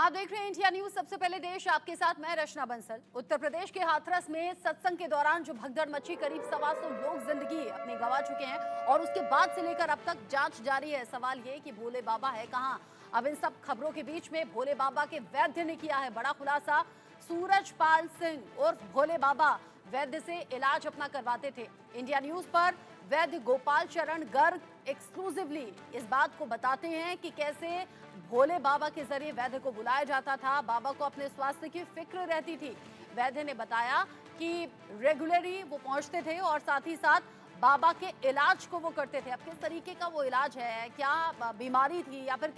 आप देख रहे हैं इंडिया न्यूज। सबसे पहले देश आपके साथ, मैं रचना बंसल। उत्तर प्रदेश के हाथरस में सत्संग के दौरान जो भगदड़ मची, करीब 125 लोग जिंदगी अपनी गंवा चुके हैं और उसके बाद से लेकर अब तक जांच जारी है। सवाल ये कि भोले बाबा है कहां? अब इन सब खबरों के बीच में भोले बाबा के वैद्य ने किया है बड़ा खुलासा। सूरजपाल सिंह उर्फ भोले बाबा वैद्य से इलाज अपना करवाते थे। इंडिया न्यूज पर वैद्य गोपाल चरण गर्ग एक्सक्लूसिवली इस बात को बताते हैं कि कैसे भोले बाबा के जरिए वैद्य को बुलाया जाता था। बाबा को अपने स्वास्थ्य की फिक्र रहती थी। वैद्य ने बताया कि रेगुलरली वो पहुंचते थे और साथ ही साथ बाबा के इलाज को वो करते थे। अब किस तरीके का वो इलाज है, क्या बीमारी थी या फिर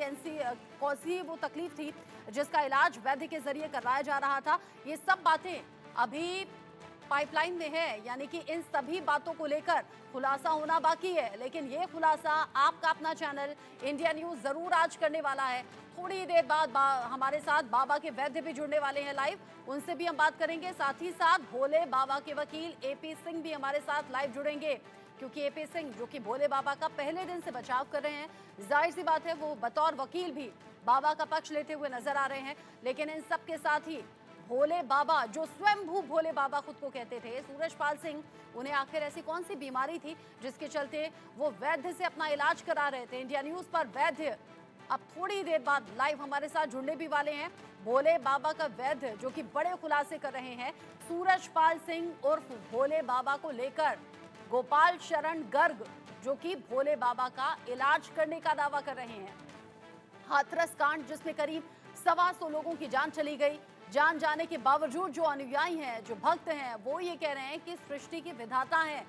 कौन सी वो तकलीफ थी जिसका इलाज वैद्य के जरिए करवाया जा रहा था, ये सब बातें अभी पाइपलाइन में है। यानी कि इन सभी बातों को लेकर खुलासा होना बाकी है, लेकिन ये खुलासा आपका अपना चैनल इंडिया न्यूज जरूर आज करने वाला है। थोड़ी देर बाद हमारे साथ बाबा के वैद्य भी जुड़ने वाले हैं लाइव, उनसे भी हम बात करेंगे। साथ ही साथ भोले बाबा के वकील एपी सिंह भी हमारे साथ लाइव जुड़ेंगे, क्योंकि एपी सिंह जो कि भोले बाबा का पहले दिन से बचाव कर रहे हैं, जाहिर सी बात है वो बतौर वकील भी बाबा का पक्ष लेते हुए नजर आ रहे हैं। लेकिन इन सब के साथ ही भोले बाबा, जो स्वयंभू भोले बाबा खुद को कहते थे, सूरजपाल सिंह, उन्हें आखिर ऐसी कौन सी बीमारी थी जिसके चलते वो वैद्य से अपना इलाज करा रहे थे। इंडिया न्यूज पर वैद्य अब थोड़ी देर बाद लाइव हमारे साथ जुड़ने भी वाले हैं। भोले बाबा का वैद्य जो कि बड़े खुलासे कर रहे हैं, सूरजपाल सिंह उर्फ भोले बाबा को लेकर गोपाल शरण गर्ग जो कि भोले बाबा का इलाज करने का दावा कर रहे हैं। हाथरस कांड जिसमें करीब 125 लोगों की जान चली गई। जान जाने के बावजूद जो अनुयायी हैं, जो भक्त हैं, वो ये कह रहे हैं कि सृष्टि के विधाता हैं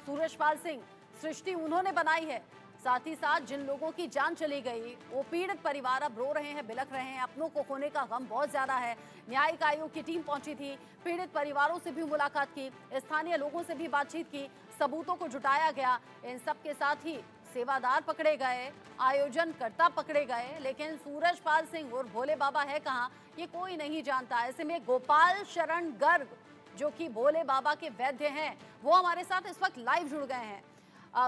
सूरजपाल सिंह, सृष्टि उन्होंने बनाई है। साथ ही साथ जिन लोगों की जान चली गई वो पीड़ित परिवार अब रो रहे हैं, बिलख रहे हैं। अपनों को खोने का गम बहुत ज्यादा है। न्यायिक आयोग की टीम पहुंची थी, पीड़ित परिवारों से भी मुलाकात की, स्थानीय लोगों से भी बातचीत की, सबूतों को जुटाया गया। इन सब के साथ ही सेवादार पकड़े गए, आयोजनकर्ता पकड़े गए, लेकिन सूरजपाल सिंह और भोले बाबा है कहां, ये कोई नहीं जानता। ऐसे में गोपाल शरण गर्ग जो कि भोले बाबा के वैद्य हैं, वो हमारे साथ इस वक्त लाइव जुड़ गए हैं।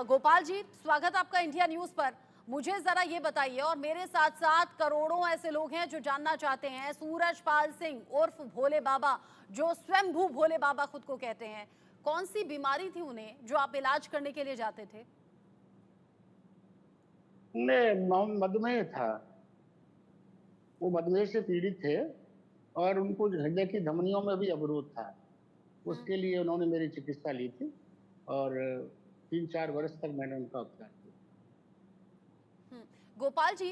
गोपाल जी, स्वागत आपका इंडिया न्यूज पर। मुझे जरा ये बताइए, और मेरे साथ साथ करोड़ों ऐसे लोग हैं जो जानना चाहते हैं, सूरजपाल सिंह उर्फ भोले बाबा जो स्वयंभू भोले बाबा खुद को कहते हैं, कौन सी बीमारी थी उन्हें जो आप इलाज करने के लिए जाते थे? उन्हें मधुमेह था। वो मधुमेह से पीड़ित थे और उनको हृदय की धमनियों में भी अवरोध था। उसके लिए उन्होंने मेरी चिकित्सा ली थी और 3-4 वर्ष तक मैंने उनका उपचार किया। गोपाल जी,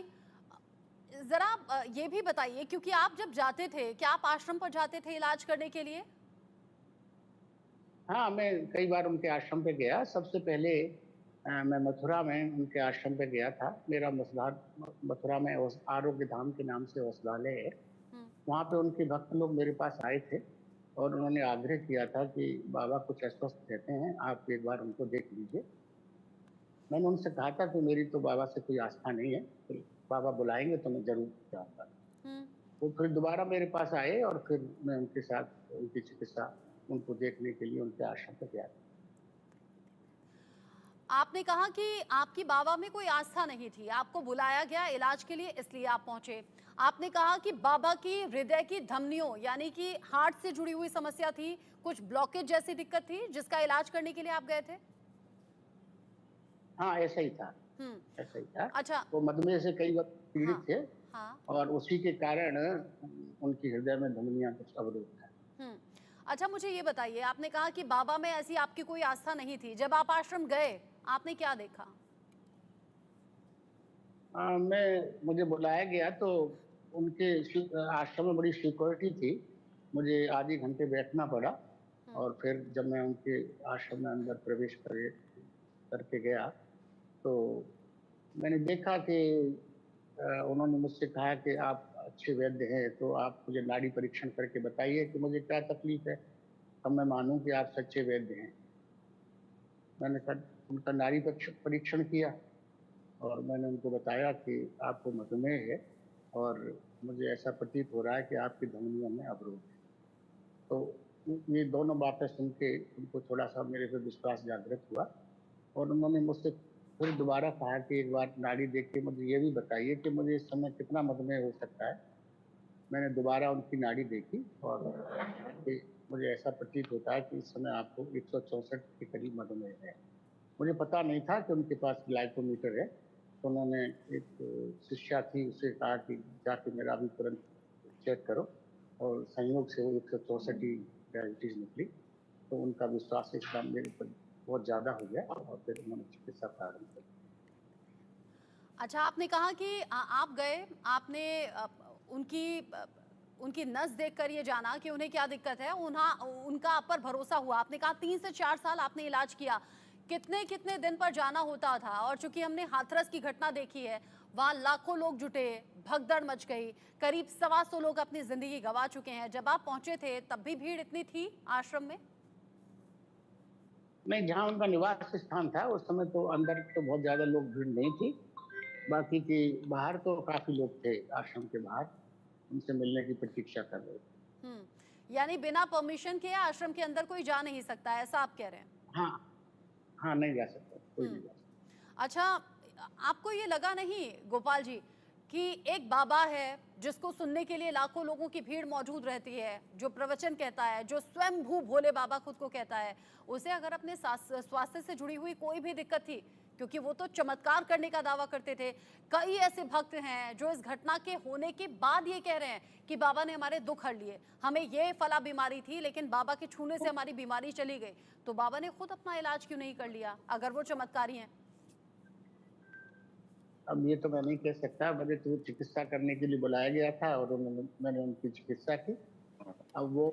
जरा ये भी बताइए, क्योंकि आप जब जाते थे, क्या आप आश्रम पर जाते थे इलाज करने के लिए? हाँ, मैं कई बार उनके आश्रम पे गया। सबसे पहले मैं मथुरा में उनके आश्रम पे गया था। मेरा मथुरा में आरोग्य धाम के नाम से औषधालय है। वहाँ पे उनके भक्त लोग मेरे पास आए थे और उन्होंने आग्रह किया था कि बाबा कुछ अस्वस्थ रहते हैं, आप एक बार उनको देख लीजिए। मैंने उनसे कहा था कि मेरी तो बाबा से कोई आस्था नहीं है, तो बाबा बुलाएंगे तो मैं जरूर जाऊंगा। वो फिर दोबारा मेरे पास आए और फिर मैं उनके साथ उनकी चिकित्सा उनको देखने के लिए उनके आश्रम पर गया। आपने कहा कि आपकी बाबा में कोई आस्था नहीं थी, आपको बुलाया गया इलाज के लिए, इसलिए आप पहुंचे। आपने कहा कि बाबा की हृदय की धमनियों यानी कि हार्ट से जुड़ी हुई समस्या थी, कुछ ब्लॉकेज जैसी दिक्कत थी जिसका इलाज करने के लिए आप गए थे? हाँ, ऐसा ही था। ऐसा ही था। अच्छा। वो मधुमेह से कई वक्त पीड़ित हाँ थे हाँ। और उसी के कारण उनकी हृदय में धमनियां कुछ अवरुद्ध था। अच्छा, मुझे ये बताइए, आपने कहा कि बाबा में ऐसी आपकी कोई आस्था नहीं थी, जब आप आश्रम गए आपने क्या देखा? मुझे बुलाया गया तो उनके आश्रम में बड़ी सिक्योरिटी थी। मुझे आधे घंटे बैठना पड़ा और फिर जब मैं उनके आश्रम में अंदर प्रवेश करके गया तो मैंने देखा कि उन्होंने मुझसे कहा कि आप अच्छे वैद्य हैं, तो आप मुझे नाड़ी परीक्षण करके बताइए कि मुझे क्या तकलीफ है, तब मैं मानूं कि आप सच्चे वैद्य हैं। मैंने उनका नाड़ी परीक्षण किया और मैंने उनको बताया कि आपको मधुमेह है और मुझे ऐसा प्रतीत हो रहा है कि आपकी धमनियों में अवरोध है। तो ये दोनों बातें सुन के उनको थोड़ा सा मेरे पे विश्वास जागृत हुआ और उन्होंने मुझसे फिर दोबारा कहा कि एक बार नाड़ी देख के मुझे ये भी बताइए कि मुझे इस समय कितना मधुमेह हो सकता है। मैंने दोबारा उनकी नाड़ी देखी और मुझे ऐसा प्रतीत होता है कि इस समय आपको 164 के करीब मधुमेह है। मुझे पता नहीं था कि उनके पास ग्लाइकोमीटर है, तो उन्होंने एक शिष्या थी, उसे कहा कि जाके मेरा अभी तुरंत चेक करो, और संयोग से वो 164 ही डायबिटीज निकली। तो उनका विश्वास एकदम मेरे पर बहुत ज़्यादा हो गया और फिर उन्होंने चिकित्सा प्रारंभ कर दी। अच्छा, आपने कहा कि आप गए, आपने उनकी नस देखकर ये जाना कि उन्हें क्या दिक्कत है, उनका आप पर भरोसा हुआ। आपने कहा 3 से 4 साल आपने इलाज किया। कितने-कितने दिन पर जाना होता था? और चूँकि हमने हाथरस की घटना देखी है, वहाँ लाखों लोग जुटे, भगदड़ मच गई, करीब 125 लोग अपनी ज़िंदगी गँवा चुके हैं। जब आप पहुँचे थे, तब भी भीड़ इतनी थी आश्रम में? नहीं, जहाँ उनका निवास स्थान था उस समय तो अंदर तो बहुत ज़्यादा लोग भीड़ नहीं थी। बाकी की बाहर तो काफ़ी लोग थे, आश्रम के बाहर, उनसे मिलने की प्रतीक्षा कर रहे थे। हुँ, यानी बिना परमिशन के आश्रम के अंदर कोई जा नहीं सकता, ऐसा आप कह रहे हैं? हाँ, हाँ, नहीं जा सकता, कोई हुँ। नहीं जा सकता। अच्छा, आपको ये लगा नहीं गोपाल जी कि एक बाबा है जिसको सुनने के लिए लाखों लोगों की भीड़ मौजूद रहती है, जो प्रवचन कहता है, जो स्वयंभू भोले बाबा खुद को कहता है, उसे अगर अपने स्वास्थ्य से जुड़ी हुई कोई भी दिक्कत थी, क्योंकि वो तो चमत्कार करने का दावा करते थे। कई ऐसे भक्त हैं जो इस घटना के होने के बाद ये कह रहे हैं कि बाबा ने हमारे दुख हर लिए, हमें ये फला बीमारी थी लेकिन बाबा के छूने से हमारी बीमारी चली गई। तो बाबा ने खुद अपना इलाज क्यों नहीं कर लिया अगर वो चमत्कारी हैं? अब ये तो मैं नहीं कह सकता, मुझे तो चिकित्सा करने के लिए बुलाया गया था और मैंने उनकी चिकित्सा की। अब वो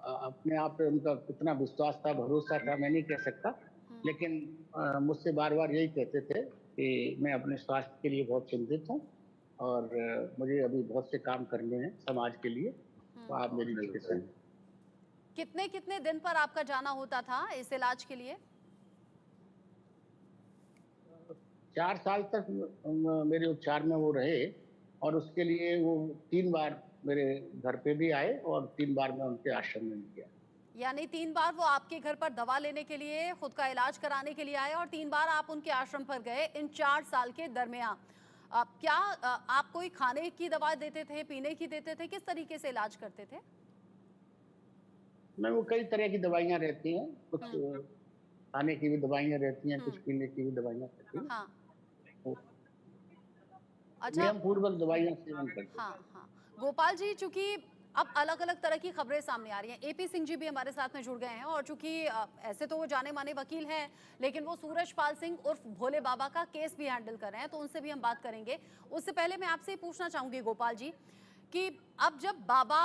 अपने आप पे उनका कितना विश्वास था, भरोसा था, मैं नहीं कह सकता। लेकिन मुझसे बार-बार यही कहते थे कि मैं अपने स्वास्थ्य के लिए बहुत चिंतित हूँ और मुझे अभी बहुत से काम करने हैं समाज के लिए, तो आप मेरी चिकित्सा करें। कितने-कितने दिन पर आपका जाना होता था इस इलाज के लिए? 4 साल तक मेरे उपचार में वो रहे और उसके लिए वो 3 बार मेरे घर पे भी आए और 3 बार मैं उनके आश्रम में भी गया। यानी 3 बार वो आपके घर पर दवा लेने के लिए, खुद का इलाज कराने के लिए आए और 3 बार आप उनके आश्रम पर गए इन 4 साल के दरमियान। क्या आप कोई खाने की दवा देते थे, पीने की देते थे, किस तरीके से इलाज करते थे? मैं वो कई तरह की दवाइयाँ रहती हैं, कुछ हुँ, खाने की भी दवाइयाँ रहती हैं, कुछ हुँ, पीने की भी दवाइयाँ रहती हैं। हाँ। तो अच्छा। नियम पूर्वक दवाइयाँ सेवन करते थे। हाँ, हाँ। गोपाल जी, चूँकि अब अलग-अलग तरह की खबरें सामने आ रही हैं। एपी सिंह जी भी हमारे साथ में जुड़ गए हैं और चूँकि ऐसे तो वो जाने-माने वकील हैं, लेकिन वो सूरजपाल सिंह उर्फ भोले बाबा का केस भी हैंडल कर रहे हैं, तो उनसे भी हम बात करेंगे। उससे पहले मैं आपसे ये पूछना चाहूँगी गोपाल जी कि अब जब बाबा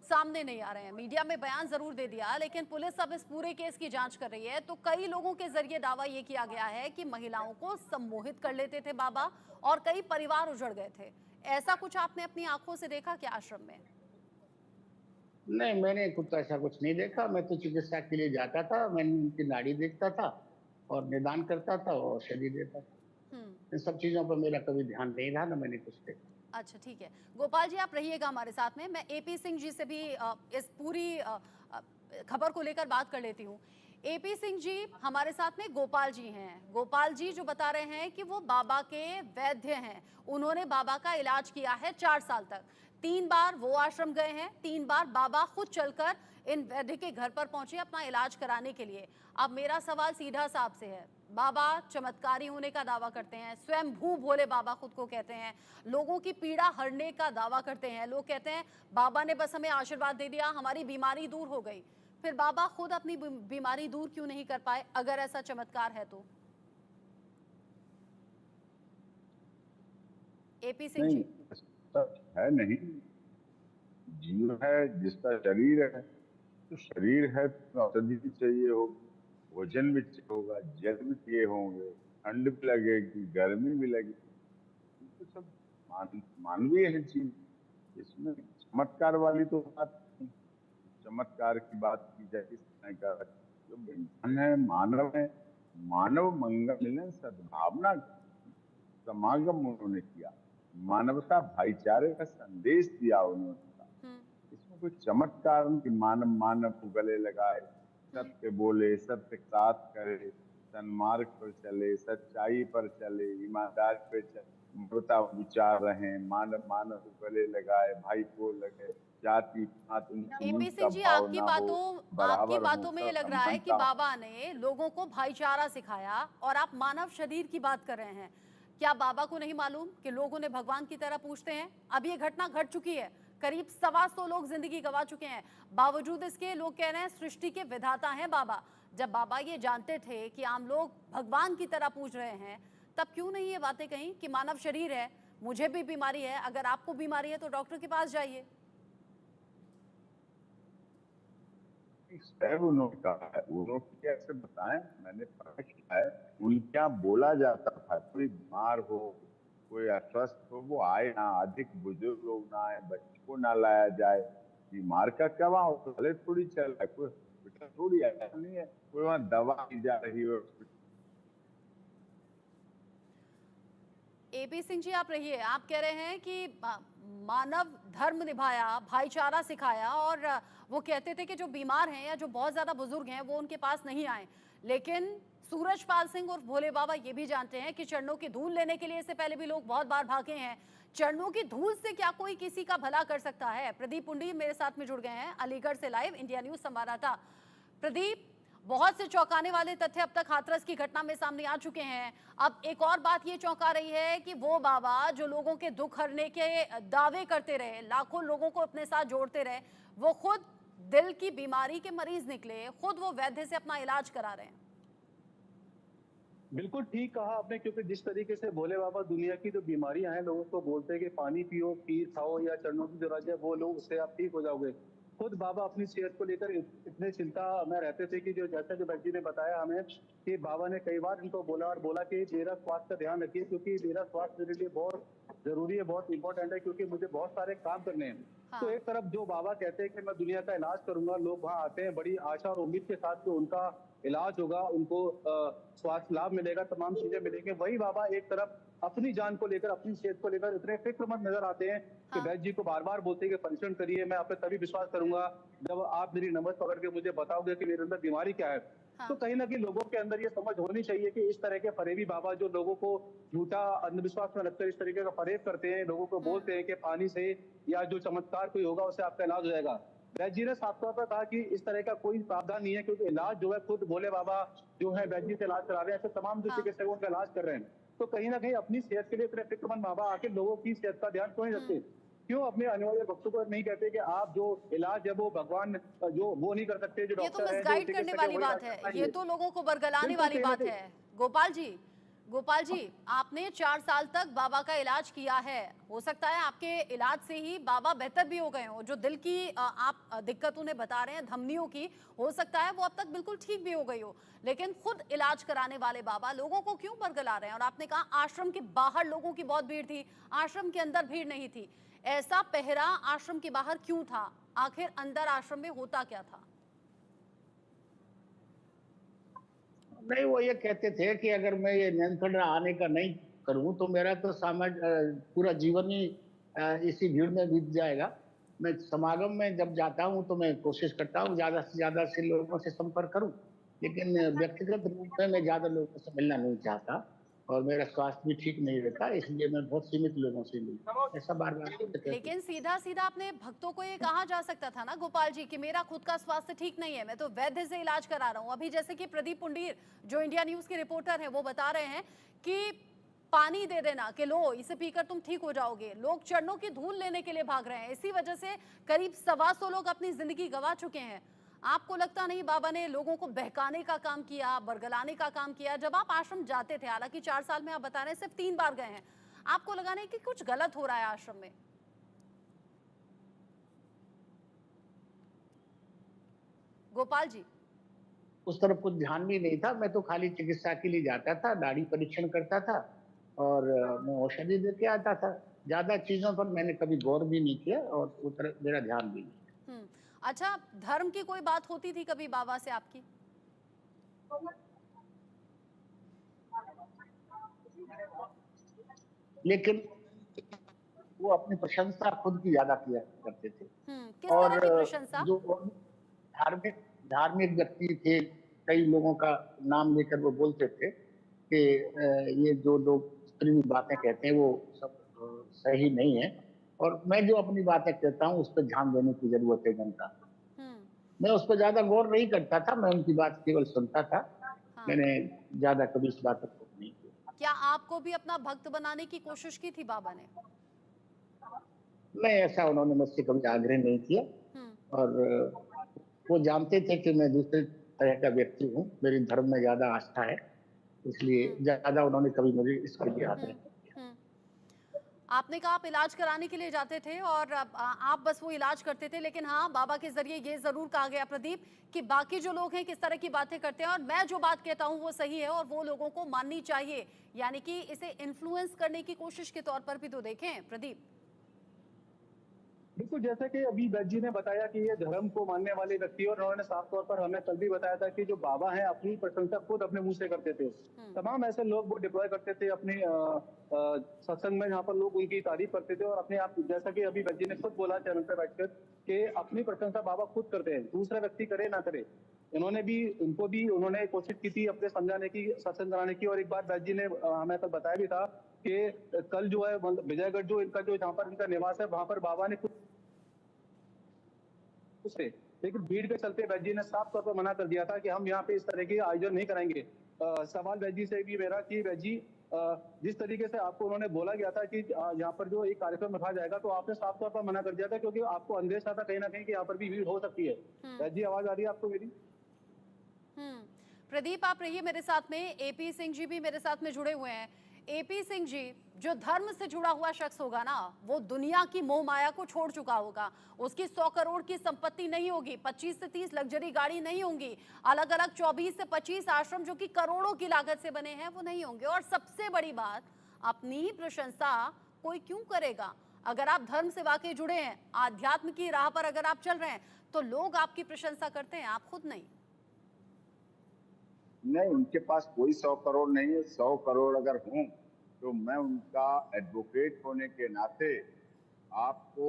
सामने नहीं आ रहे हैं, मीडिया में बयान ज़रूर दे दिया, लेकिन पुलिस अब इस पूरे केस की जाँच कर रही है, तो कई लोगों के ज़रिए दावा ये किया गया है कि महिलाओं को सम्मोहित कर लेते थे बाबा और कई परिवार उजड़ गए थे। ऐसा कुछ आपने अपनी आँखों से देखा क्या आश्रम में? नहीं, मैंने कुछ ऐसा कुछ नहीं देखा, मैं तो चिकित्सा के लिए जाता था, मैं उनकी नाड़ी देखता था और निदान करता था और औषधि देता था। हुँ। इन सब चीज़ों पर मेरा कभी ध्यान नहीं रहा, ना मैंने कुछ देखा। अच्छा, ठीक है। गोपाल जी, आप रहिएगा हमारे साथ में। मैं एपी सिंह जी से भी इस पूरी अ, खबर को लेकर बात कर लेती हूँ। एपी सिंह जी, हमारे साथ में गोपाल जी हैं। गोपाल जी जो बता रहे हैं कि वो बाबा के वैद्य हैं। उन्होंने बाबा का इलाज किया है 4 साल तक। 3 बार वो आश्रम गए हैं, 3 बार बाबा खुद चलकर इन वैद्य के घर पर पहुंचे अपना इलाज कराने के लिए। अब मेरा सवाल सीधा सा आपसे है, बाबा चमत्कारी होने का दावा करते हैं, स्वयं भू भोले बाबा खुद को कहते हैं, लोगों की पीड़ा हरने का दावा करते हैं। लोग कहते हैं बाबा ने बस हमें आशीर्वाद दे दिया, हमारी बीमारी दूर हो गई। फिर बाबा खुद अपनी बीमारी दूर क्यों नहीं कर पाए अगर ऐसा चमत्कार है तो? एपी सिंह नहीं, जी। ऐसा है नहीं। जीव है जिसका शरीर है, तो शरीर है तो औषधि भी चाहिए होगी, भोजन भी चाहिए होगा, जल भी चाहिए होंगे, ठंड भी लगेगी, गर्मी भी लगेगी। ये तो सब मानवीय है चीज। इसमें चमत्कार वाली तो बात नहीं। चमत्कार की बात की जाए इस तरह का, जो इंसान है, मानव है, मानव मंगल मिलन सद्भावना समागम उन्होंने किया, मानवता भाईचारे का संदेश दिया उन्होंने। हम्म। इसमें कोई चमत्कार नहीं कि मानव मानव को गले लगाए, सत्य बोले, सत्य साथ करे, सन्मार्ग पर चले, सच्चाई पर चले, ईमानदारी पर चले। मानवता विचार रहे, मानव मानव को गले लगाए, भाई को लगे, जाति पात उनकी एपी ऊंच सिंह का जी, भाव ना हो, आपकी बराबर हो, बातों में ये सब लग रहा है कि समानता हो। बाबा ने लोगों को भाईचारा सिखाया और आप मानव शरीर की बात कर रहे हैं। क्या बाबा को नहीं मालूम कि लोग उन्हें भगवान की तरह पूछते हैं? अब ये घटना घट चुकी है, करीब 125 लोग जिंदगी गंवा चुके हैं। बावजूद इसके लोग कह रहे हैं सृष्टि के विधाता हैं बाबा। जब बाबा ये जानते थे कि आम लोग भगवान की तरह पूछ रहे हैं, तब क्यों नहीं ये बातें कही कि मानव शरीर है, मुझे भी बीमारी है, अगर आपको बीमारी है तो डॉक्टर के पास जाइए। सर उन्होंने कहा है, उन्होंने कैसे बताएं, मैंने पढ़ा किया है, उनके यहाँ बोला जाता था कोई बीमार हो, कोई अस्वस्थ हो, वो आए ना, अधिक बुजुर्ग लोग ना आए, बच्चे को ना लाया जाए, बीमार का क्या वहाँ हॉस्पिटल थोड़ी चल रहा है, कोई हॉस्पिटल थोड़ी ऐसा नहीं है, कोई वहाँ दवा की जा रही हो। एपी सिंह जी, आप रहिए। आप कह रहे हैं कि मानव धर्म निभाया, भाईचारा सिखाया और वो कहते थे कि जो बीमार हैं या जो बहुत ज्यादा बुजुर्ग हैं वो उनके पास नहीं आए। लेकिन सूरजपाल सिंह और भोले बाबा ये भी जानते हैं कि चरणों की धूल लेने के लिए इससे पहले भी लोग बहुत बार भागे हैं। चरणों की धूल से क्या कोई किसी का भला कर सकता है? प्रदीप पुंडी मेरे साथ में जुड़ गए हैं, अलीगढ़ से लाइव इंडिया न्यूज संवाददाता। प्रदीप, बहुत से चौंकाने वाले तथ्य अब तक हाथरस की घटना में सामने आ चुके हैं। अब एक और बात ये चौंका रही है कि वो बाबा जो लोगों के दुख हरने के दावे करते रहे, लाखों लोगों को अपने साथ जोड़ते रहे, वो खुद दिल की बीमारी के मरीज निकले, खुद वो वैद्य से अपना इलाज करा रहे हैं। बिल्कुल ठीक कहा आपने, क्योंकि जिस तरीके से भोले बाबा दुनिया की जो बीमारियां हैं लोगों को बोलते हैं कि पानी पियो, खीर खाओ या चरणों की जो रज है वो लो, उससे आप ठीक हो जाओगे। खुद बाबा अपनी सेहत को लेकर इतने चिंता में रहते थे कि जो जैसे जो व्यक्ति ने बताया हमें कि बाबा ने कई बार इनको बोला कि मेरा स्वास्थ्य का ध्यान रखिए, क्योंकि मेरा स्वास्थ्य मेरे लिए बहुत जरूरी है, बहुत इंपॉर्टेंट है, क्योंकि मुझे बहुत सारे काम करने हैं। हाँ। तो एक तरफ जो बाबा कहते हैं कि मैं दुनिया का इलाज करूंगा, लोग वहाँ आते हैं बड़ी आशा और उम्मीद के साथ कि उनका इलाज होगा, उनको स्वास्थ्य लाभ मिलेगा, तमाम चीजें मिलेंगे। वही बाबा एक तरफ अपनी जान को लेकर, अपनी सेहत को लेकर इतने फिक्रमंद नजर आते हैं कि वैद्य जी को बार बार बोलते हैं कि परिश्रम करिए, मैं आप पे तभी विश्वास करूंगा जब आप मेरी नंबर पकड़ के मुझे बताओगे कि मेरे अंदर बीमारी क्या है। हाँ। तो कहीं ना कहीं लोगों के अंदर ये समझ होनी चाहिए कि इस तरह के फरेबी बाबा जो लोगों को झूठा अंधविश्वास में लगकर इस तरीके का फरेब करते हैं, लोगों को बोलते हैं कि पानी से या जो चमत्कार कोई होगा उससे आपका इलाज हो जाएगा। वैद्य जी ने साफ तौर पर कहा कि इस तरह का कोई प्रावधान नहीं है, क्योंकि इलाज जो है खुद भोले बाबा जो है वैद्य जी से इलाज करा रहे हैं, ऐसे तमाम जो चिकित्सक उनका इलाज कर रहे हैं। तो कहीं ना कहीं अपनी सेहत के लिए इतने फिक्रमंद बाबा आके लोगों की सेहत का ध्यान क्यों नहीं रखते? क्यों अपने आने वाले भक्तों को नहीं कहते कि आप जो इलाज है वो भगवान जो वो नहीं कर सकते, जो ये तो डॉक्टर है, मिसगाइड करने वाली बात है, ये तो लोगों को बरगलाने वाली बात है। गोपाल जी, आपने 4 साल तक बाबा का इलाज किया है, हो सकता है आपके इलाज से ही बाबा बेहतर भी हो गए हो। जो दिल की आप दिक्कत उन्हें बता रहे हैं, धमनियों की, हो सकता है वो अब तक बिल्कुल ठीक भी हो गई हो, लेकिन खुद इलाज कराने वाले बाबा लोगों को क्यों बरगला रहे हैं? और आपने कहा आश्रम के बाहर लोगों की बहुत भीड़ थी, आश्रम के अंदर भीड़ नहीं थी। ऐसा पहरा आश्रम के बाहर क्यों था? आखिर अंदर आश्रम में होता क्या था? नहीं, वो ये कहते थे कि अगर मैं ये नियंत्रण आने का नहीं करूं तो मेरा तो पूरा जीवन ही इसी भीड़ में बीत जाएगा। मैं समागम में जब जाता हूं तो मैं कोशिश करता हूं ज्यादा से ज्यादा से लोगों से संपर्क करूं, लेकिन व्यक्तिगत रूप में मैं ज्यादा लोगों से मिलना नहीं चाहता और मेरा स्वास्थ्य भी ठीक नहीं रहता, इसलिए मैं बहुत सीमित लोगों से मिलता हूं। ऐसा बार बार लेकिन सीधा सीधा अपने भक्तों को ये कहा जा सकता था ना गोपाल जी कि मेरा खुद का स्वास्थ्य ठीक नहीं है, मैं तो वैद्य से इलाज करा रहा हूँ। अभी जैसे कि प्रदीप पुंडीर जो इंडिया न्यूज के रिपोर्टर हैं वो बता रहे हैं कि पानी दे देना कि लो इसे पीकर तुम ठीक हो जाओगे। लोग चरणों की धूल लेने के लिए भाग रहे हैं, इसी वजह से करीब 125 लोग अपनी जिंदगी गंवा चुके हैं। आपको लगता नहीं बाबा ने लोगों को बहकाने का काम किया, बरगलाने का काम किया? जब आप आश्रम जाते थे, हालांकि 4 साल में आप बता रहे हैं सिर्फ 3 बार गए हैं, आपको लगा नहीं कि कुछ गलत हो रहा है आश्रम में? गोपाल जी, उस तरफ कुछ ध्यान भी नहीं था। मैं तो खाली चिकित्सा के लिए जाता था, दाढ़ी परीक्षण करता था और मैं औषधि दे के आता था। ज्यादा चीजों पर मैंने कभी गौर भी नहीं किया और उस तरफ मेरा ध्यान भी नहीं। अच्छा, धर्म की कोई बात होती थी कभी बाबा से आपकी? लेकिन वो अपनी प्रशंसा खुद की ज्यादा किया करते थे। किस तरह की प्रशंसा? जो धार्मिक धार्मिक व्यक्ति थे, कई लोगों का नाम लेकर वो बोलते थे कि ये जो लोग जितनी भी बातें कहते हैं वो सब सही नहीं है। और मैं जो अपनी बातें कहता हूँ उस पर ध्यान देने की जरूरत है जनता को। हम्म। मैं उस पर ज्यादा गौर नहीं करता था, मैं उनकी बात केवल सुनता था। हाँ। मैंने ज्यादा कभी इस बात को नहीं किया। क्या आपको भी अपना भक्त बनाने की कोशिश की थी बाबा ने? मैं ऐसा उन्होंने मुझसे कभी आग्रह नहीं किया। हम्म। और वो जानते थे कि मैं दूसरे तरह का व्यक्ति हूँ, मेरी धर्म में ज्यादा आस्था है, इसलिए हम्म। ज्यादा उन्होंने कभी मुझे इसके लिए आग्रह हम्म। नहीं किया। हम्म। आपने कहा आप इलाज कराने के लिए जाते थे और आप बस वो इलाज करते थे, लेकिन हाँ, बाबा के जरिए ये जरूर कहा गया प्रदीप कि बाकी जो लोग हैं किस तरह की बातें करते हैं और मैं जो बात कहता हूँ वो सही है और वो लोगों को माननी चाहिए, यानी कि इसे इन्फ्लुएंस करने की कोशिश के तौर पर भी तो देखें प्रदीप। बिल्कुल, जैसे कि अभी वैद्य जी ने बताया कि ये धर्म को मानने वाले व्यक्ति, और उन्होंने साफ तौर पर हमें कल भी बताया था कि जो बाबा हैं अपनी प्रशंसा खुद अपने मुंह से करते थे। तमाम ऐसे लोग वो डिप्लॉय करते थे अपने सत्संग में, जहाँ पर लोग उनकी तारीफ करते थे और अपने आप, जैसा कि अभी वैद्य जी ने खुद बोला चैनल पर बैठकर कि अपनी प्रशंसा बाबा खुद करते हैं, दूसरा व्यक्ति करे ना करे। उन्होंने कोशिश की थी अपने समझाने की, सत्संग कराने की। और एक बार वैद्य जी ने हमें कल बताया भी था कि कल जो है विजयगढ़ जो इनका जो जहाँ पर इनका निवास है वहां पर बाबा ने से, लेकिन भीड़ के चलते वैद्य जी ने साफ तौर पर मना कर दिया था कि हम यहाँ पे इस तरह के आयोजन नहीं कराएंगे। सवाल वैद्य जी से भी मेरा कि वैद्य जी, जिस तरीके से आपको उन्होंने बोला गया था कि यहाँ पर जो एक कार्यक्रम रखा जाएगा, तो आपने साफ तौर पर मना कर दिया था क्योंकि आपको अंदेशा था कहीं ना कहीं कि यहाँ पर भी भीड़ हो सकती है। वैद्य जी, आवाज आ रही है आपको मेरी? प्रदीप, आप रहिए मेरे साथ में, एपी सिंह जी भी मेरे साथ में जुड़े हुए हैं। एपी सिंह जी, जो धर्म से जुड़ा हुआ शख्स होगा ना, वो दुनिया की मोह माया को छोड़ चुका होगा। उसकी 100 करोड़ की संपत्ति नहीं होगी, 25 से 30 लग्जरी गाड़ी नहीं होंगी, अलग अलग 24 से 25 आश्रम जो कि करोड़ों की लागत से बने हैं वो नहीं होंगे। और सबसे बड़ी बात, अपनी ही प्रशंसा कोई क्यों करेगा? अगर आप धर्म से वाकई जुड़े हैं, आध्यात्म की राह पर अगर आप चल रहे हैं, तो लोग आपकी प्रशंसा करते हैं, आप खुद नहीं। नहीं, उनके पास कोई 100 करोड़ नहीं है। 100 करोड़ अगर हों तो मैं उनका एडवोकेट होने के नाते आपको,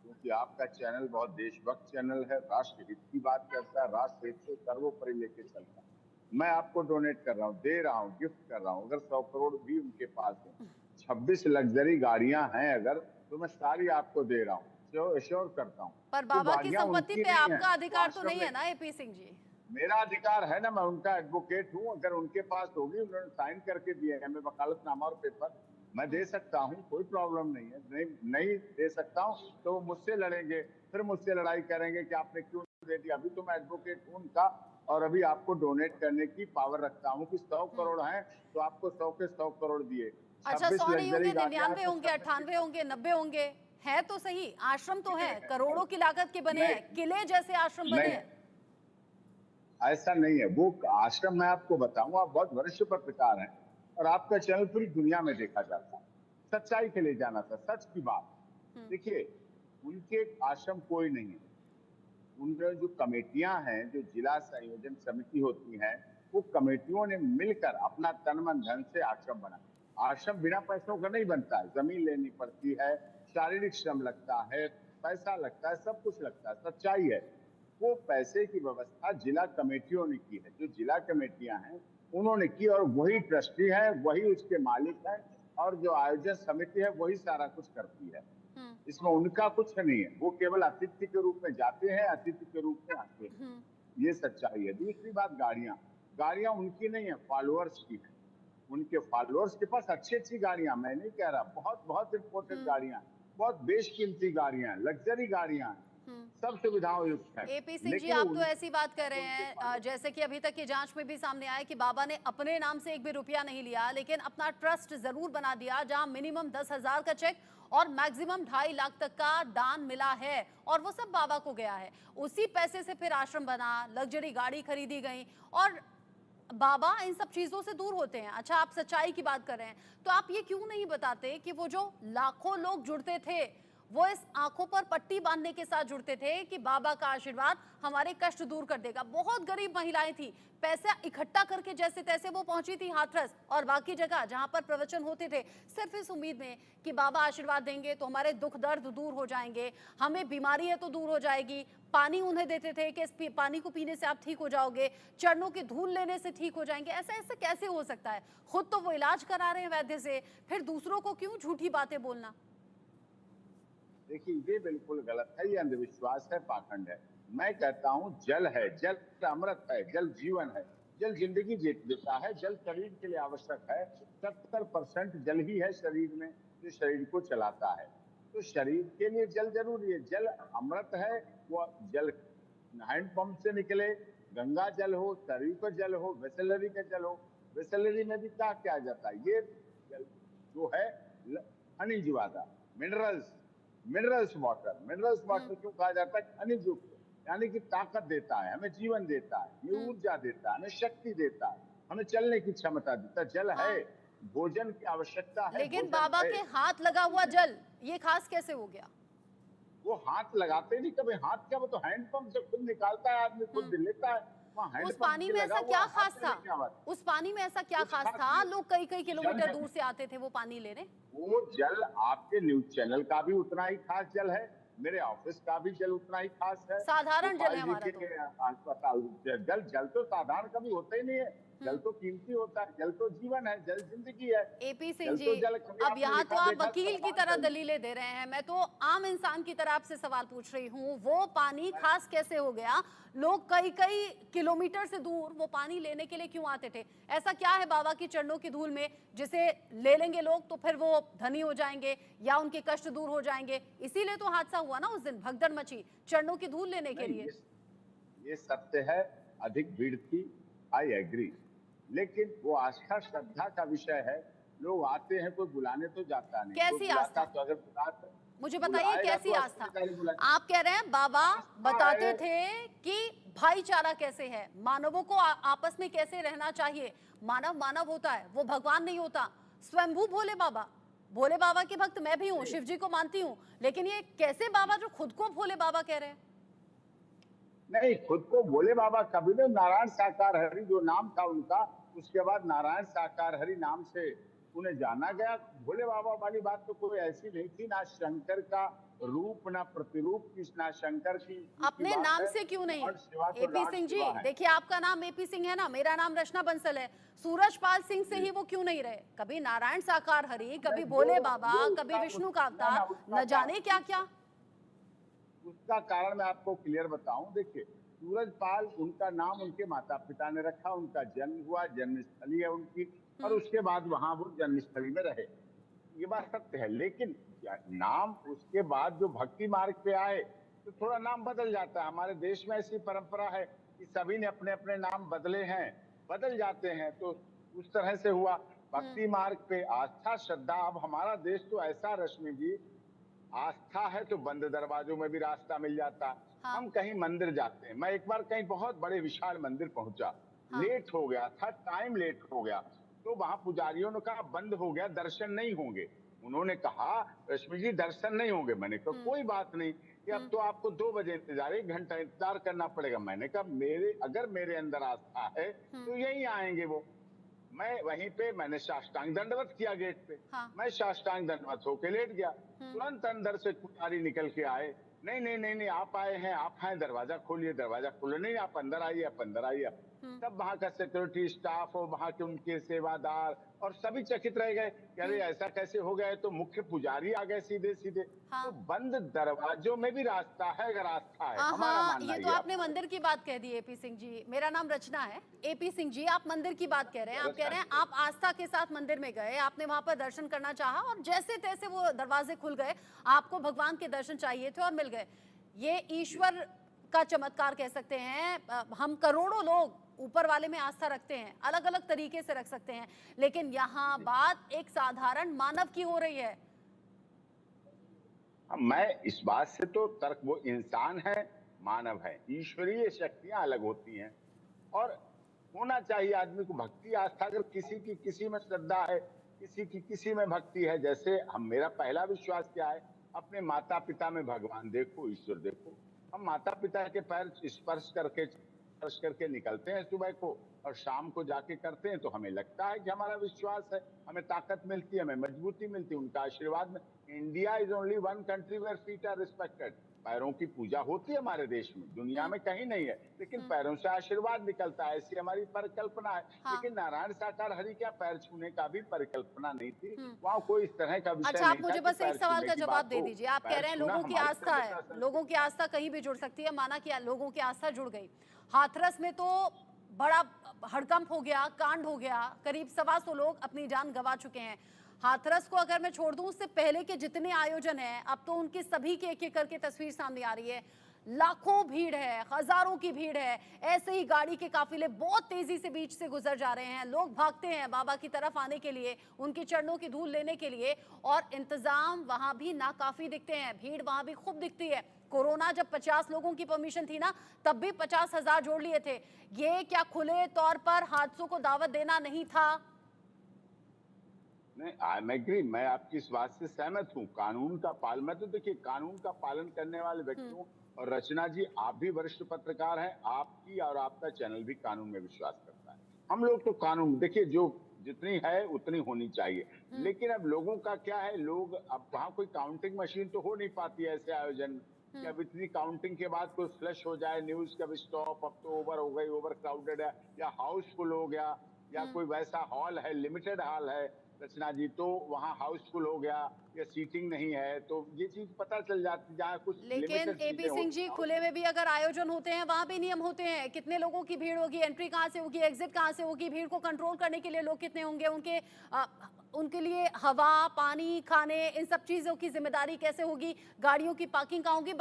क्योंकि आपका चैनल बहुत देशभक्त चैनल है, राष्ट्र हित की बात करता है, राष्ट्र हित से सर्वोपरि लेके चलता है, मैं आपको डोनेट कर रहा हूँ, दे रहा हूँ, गिफ्ट कर रहा हूँ। अगर 100 करोड़ भी उनके पास है, 26 लग्जरी गाड़ियां हैं अगर, तो मैं सारी आपको दे रहा हूँ, एश्योर करता हूँ। पर बाबा की संपत्ति पे आपका अधिकार तो नहीं है ना एपी सिंह जी? मेरा अधिकार है ना, मैं उनका एडवोकेट हूँ। अगर उनके पास होगी, उन्होंने साइन करके दिए है, मैं वकालतनामा और पेपर, मैं दे सकता हूँ, कोई प्रॉब्लम नहीं है। नहीं दे सकता हूँ तो वो मुझसे लड़ेंगे, फिर मुझसे लड़ाई करेंगे कि आपने क्यों दे दिया। अभी तो मैं एडवोकेट हूँ उनका, और अभी आपको डोनेट करने की पावर रखता हूँ कि 100 करोड़ है तो आपको 100 के 100 करोड़ दिए। अच्छा, 100 नहीं होंगे, 99 होंगे, 98 होंगे, 90 होंगे, है तो सही, आश्रम तो है, करोड़ों की लागत के बने हैं, किले जैसे आश्रम बने हैं। ऐसा नहीं है, वो आश्रम मैं आपको बताऊं, आप बहुत वरिष्ठ पत्रकार हैं और आपका चैनल पूरी दुनिया में देखा जाता है। सच्चाई के लिए जाना था, सच की बात। देखिए, उनके आश्रम कोई नहीं है। उनके जो कमेटियां हैं, जो जिला संयोजन समिति होती हैं, वो कमेटियों ने मिलकर अपना तन मन धन से आश्रम बना। आश्रम बिना पैसों का नहीं बनता है, जमीन लेनी पड़ती है, शारीरिक श्रम लगता है, पैसा लगता है, सब कुछ लगता है, सच्चाई है। वो पैसे की व्यवस्था जिला कमेटियों ने की है, जो जिला कमेटियां हैं उन्होंने की, और वही ट्रस्टी है, वही उसके मालिक है, और जो आयोजन समिति है वही सारा कुछ करती है। इसमें उनका कुछ नहीं है, वो केवल अतिथि के रूप में जाते हैं, अतिथि के रूप में आते हैं, ये सच्चाई है। दूसरी बात, गाड़ियां उनकी नहीं है, फॉलोअर्स की है। उनके फॉलोअर्स के पास अच्छी अच्छी गाड़ियां, मैं नहीं कह रहा, बहुत बहुत इंपोर्टेंट गाड़ियां, बहुत बेशकीमती गाड़ियां, लग्जरी गाड़ियां, सब सुविधाओं युक्त है। एपी सिंह जी, आप तो ऐसी बात कर रहे हैं जैसे कि अभी तक की जांच में भी सामने आया कि बाबा ने अपने नाम से एक भी रुपया नहीं लिया, लेकिन अपना ट्रस्ट जरूर बना दिया, जहां मिनिमम 10,000 का चेक और मैक्सिमम 2.5 लाख तक का दान मिला है, और वो सब बाबा को गया है। उसी पैसे से फिर आश्रम बना, लग्जरी गाड़ी खरीदी गई, और बाबा इन सब चीजों से दूर होते हैं। अच्छा, आप सच्चाई की बात कर रहे हैं, तो आप ये क्यों नहीं बताते कि वो जो लाखों लोग जुड़ते थे, वो इस आंखों पर पट्टी बांधने के साथ जुड़ते थे कि बाबा का आशीर्वाद हमारे कष्ट दूर कर देगा। बहुत गरीब महिलाएं थी, पैसा इकट्ठा करके जैसे तैसे वो पहुंची थी हाथरस और बाकी जगह जहां पर प्रवचन होते थे, सिर्फ इस उम्मीद में कि बाबा आशीर्वाद देंगे तो हमारे दुख दर्द दूर हो जाएंगे, हमें बीमारी है तो दूर हो जाएगी। पानी उन्हें देते थे कि इस पानी को पीने से आप ठीक हो जाओगे, चरणों की धूल लेने से ठीक हो जाएंगे। ऐसा ऐसा कैसे हो सकता है? खुद तो वो इलाज करा रहे हैं वैद्य से, फिर दूसरों को क्यों झूठी बातें बोलना? देखिए, ये बिल्कुल गलत है, ये अंधविश्वास है, पाखंड है। मैं कहता हूँ जल है, जल अमृत है, जल जीवन है, जल जिंदगी देता है, जल शरीर के लिए आवश्यक है। 70% जल ही है शरीर में जो शरीर को चलाता है, तो शरीर के लिए जल जरूरी है। जल अमृत है, वो जल हैंडपंप से निकले, गंगा जल हो, शरीर का जल हो, वेसलरी का जल हो। वेसलरी में भी क्या किया जाता है? ये जल जो है खनिज वाला मिनरल्स वाटर क्यों कहा जाता है? खनिज युक्त, यानी कि ताकत देता है, हमें जीवन देता है, ये ऊर्जा देता है, हमें शक्ति देता है, हमें चलने की क्षमता देता है। जल है, भोजन की आवश्यकता है। लेकिन बाबा के हाथ लगा हुआ जल ये खास कैसे हो गया? वो हाथ लगाते नहीं कभी, हाथ क्या, वो तो हैंडपंप से खुद निकालता है, आदमी खुद लेता है। उस पानी में ऐसा क्या खास था? उस पानी में ऐसा क्या खास था? लोग कई कई किलोमीटर दूर से आते थे वो पानी लेने। वो जल आपके न्यूज चैनल का भी उतना ही खास जल है, मेरे ऑफिस का भी जल उतना ही खास है। साधारण जल है हमारा तो। अस्पताल जल तो साधारण कभी होता ही नहीं है। जल तो कीमती होता है, जल तो जीवन है, जल जिंदगी है। एपी सिंह जी, अब यहाँ तो आप वकील की तरह दलीलें दे रहे हैं, मैं तो आम इंसान की तरह आपसे सवाल पूछ रही हूँ। वो पानी खास कैसे हो गया? लोग कई कई किलोमीटर से दूर वो पानी लेने के लिए क्यों आते थे? ऐसा क्या है बाबा की चरणों की धूल में जिसे ले लेंगे लोग तो फिर वो धनी हो जाएंगे या उनके कष्ट दूर हो जाएंगे? इसीलिए तो हादसा हुआ ना उस दिन, भगदड़ मची चरणों की धूल लेने के लिए। ये सत्य है, अधिक भीड़ थी, आई एग्री, लेकिन वो आस्था श्रद्धा का विषय है। लोग आते हैं, कोई बुलाने तो जाता नहीं। कैसी आस्था? तो अगर बुलाता, मुझे बताइए कैसी तो आस्था? आप कह रहे हैं बाबा बताते थे कि भाईचारा कैसे है, मानवों को आपस में कैसे रहना चाहिए। मानव मानव होता है, वो भगवान नहीं होता। स्वयंभू भोले बाबा के भक्त मैं भी हूँ, शिव जी को मानती हूँ, लेकिन ये कैसे बाबा जो खुद को भोले बाबा कह रहे हैं? नहीं, खुद को भोले बाबा कभी नहीं। नारायण साकार हरि जो नाम था उनका, उसके बाद नारायण साकार हरि नाम से उन्हें जाना गया। भोले बाबा वाली बात तो कोई ऐसी नहीं थी, ना शंकर का रूप ना प्रतिरूप की, ना शंकर की अपने नाम से क्यों नहीं? एपी सिंह जी, देखिए आपका नाम एपी सिंह है ना, मेरा नाम रचना बंसल है। सूरजपाल सिंह से ही वो क्यों नहीं रहे? कभी नारायण साकार हरि, कभी भोले बाबा, कभी विष्णु का अवतार, न जाने क्या क्या। उसका कारण मैं आपको क्लियर बताऊं। देखिए, सूरजपाल उनका नाम उनके माता पिता ने रखा, उनका जन्म हुआ, जन्मस्थली है उनकी, और उसके बाद वहां वो जन्मस्थली में रहे, ये बात सत्य है। लेकिन नाम उसके बाद जो भक्ति मार्ग पे आए तो थोड़ा नाम बदल जाता है। हमारे देश में ऐसी परंपरा है कि सभी ने अपने अपने नाम बदले हैं, बदल जाते हैं, तो उस तरह से हुआ। भक्ति मार्ग पे आस्था श्रद्धा, अब हमारा देश तो ऐसा, रश्मि जी, आस्था है तो बंद दरवाजों में भी रास्ता मिल जाता। हाँ। हम कहीं मंदिर जाते हैं, मैं एक बार कहीं बहुत बड़े विशाल मंदिर पहुंचा, हाँ। लेट हो गया था, टाइम लेट हो गया, तो वहां पुजारियों ने कहा बंद हो गया, दर्शन नहीं होंगे। उन्होंने कहा रश्मि जी दर्शन नहीं होंगे। मैंने कहा कोई बात नहीं, कि अब तो आपको 2 बजे इंतजार, 1 घंटा इंतजार करना पड़ेगा। मैंने कहा अगर मेरे अंदर आस्था है तो यही आएंगे वो। मैं वहीं पे मैंने साष्टांग दंडवत किया गेट पे। हाँ। मैं साष्टांग दंडवत होके लेट गया। तुरंत अंदर से पुजारी निकल के आए, नहीं आप आए हैं, आप हैं, दरवाजा खोलिए। दरवाजा खोलो, नहीं आप अंदर आइए, आप अंदर आइए। तब वहां का सिक्योरिटी स्टाफ और वहां के उनके सेवादार और सभी चकित रह गए कि अरे ऐसा कैसे हो गया। तो मुख्य पुजारी आ गए सीधे। हाँ। तो बंद दरवाजों में भी रास्ता है अगर आस्था है। हमारा मानना ये तो आपने मंदिर की बात कह दी एपी सिंह जी। मेरा नाम रचना है। एपी सिंह जी, आप मंदिर की बात कह रहे हैं, आप कह रहे हैं आप आस्था के साथ मंदिर में गए, आपने वहां पर दर्शन करना चाहा और जैसे तैसे वो दरवाजे खुल गए, आपको भगवान के दर्शन चाहिए थे और मिल गए। ये ईश्वर का चमत्कार कह सकते हैं। हम करोड़ों लोग ऊपर वाले में आस्था रखते हैं, अलग अलग तरीके से रख सकते हैं, लेकिन यहाँ बात एक साधारण मानव की हो रही है। मैं इस बात से तो तर्क, वो इंसान है, मानव है, ईश्वरीय शक्तियां अलग होती हैं और होना चाहिए आदमी को भक्ति आस्था। अगर किसी की किसी में श्रद्धा है, किसी की किसी में भक्ति है, जैसे मेरा पहला विश्वास क्या है, अपने माता पिता में भगवान देखो, ईश्वर देखो। हम माता पिता के पैर स्पर्श करके निकलते हैं सुबह को, और शाम को जाके करते हैं तो हमें लगता है कि हमारा विश्वास है, हमें ताकत मिलती है, हमें मजबूती मिलती है उनका आशीर्वाद में। India is only one country where feet are respected. पैरों की पूजा होती है हमारे देश में, दुनिया में कहीं नहीं है, लेकिन पैरों से आशीर्वाद निकलता है, ऐसी हमारी परिकल्पना है। हाँ। लेकिन नारायण साकार हरि क्या पैर छूने का भी परिकल्पना नहीं थी, वहाँ कोई इस तरह का विषय अच्छा, नहीं आप मुझे था कि बस पैर एक सवाल छूने का की जवाब बात दे हो। दीजिए। आप कह पैर रहे हैं छूना लोगों की हमारी आस्था सभ्यता है, संस्कृति लोगों की आस्था कहीं भी जुड़ सकती है, माना कि लोगों की आस्था जुड़ गई। हाथरस में तो बड़ा हड़कंप हो गया, कांड हो गया, करीब 125 लोग अपनी जान गंवा चुके हैं। हाथरस को अगर मैं छोड़ दूं, उससे पहले के जितने आयोजन हैं, अब तो उनकी सभी की एक एक करके तस्वीर सामने आ रही है। लाखों भीड़ है, हजारों की भीड़ है, ऐसे ही गाड़ी के काफिले बहुत तेजी से बीच से गुजर जा रहे हैं। लोग भागते हैं बाबा की तरफ आने के लिए, उनके चरणों की धूल लेने के लिए, और इंतजाम वहां भी नाकाफी दिखते हैं, भीड़ वहां भी खूब दिखती है। कोरोना जब 50 लोगों की परमिशन थी ना, तब भी 50,000 जोड़ लिए थे। ये क्या खुले तौर पर हादसों को दावत देना नहीं था? नहीं, आई एम एग्री, मैं आपकी इस बात से सहमत हूँ। कानून का पालन, मैं तो देखिए कानून का पालन करने वाले व्यक्तियों, और रचना जी आप भी वरिष्ठ पत्रकार हैं, आपकी और आपका चैनल भी कानून में विश्वास करता है। हम लोग तो कानून देखिए, जो जितनी है उतनी होनी चाहिए, लेकिन अब लोगों का क्या है, लोग अब वहाँ कोई काउंटिंग मशीन तो हो नहीं पाती है ऐसे आयोजन में, कि अब इतनी काउंटिंग के बाद कोई फ्लश हो जाए न्यूज का स्टॉप, अब तो ओवर हो गई, ओवर क्राउडेड है, या हाउसफुल हो गया, या कोई वैसा हॉल है, लिमिटेड हॉल है रचना जी, तो वहाँ हाउसफुल हो गया या सीटिंग नहीं है, तो ये चीज पता चल जाती, जहाँ कुछ लेकिन लिमिटेड एपी सिंह जी, खुले में भी अगर आयोजन होते हैं, वहां भी नियम होते हैं। कितने लोगों की भीड़ होगी, एंट्री कहाँ से होगी, एग्जिट कहाँ से होगी, भीड़ को कंट्रोल करने के लिए लोग कितने होंगे, उनके लिए हवा, पानी, खाने, इन सब चीजों की जिम्मेदारी कैसे होगी, गाड़ियों की पार्किंग कहाँ होगी।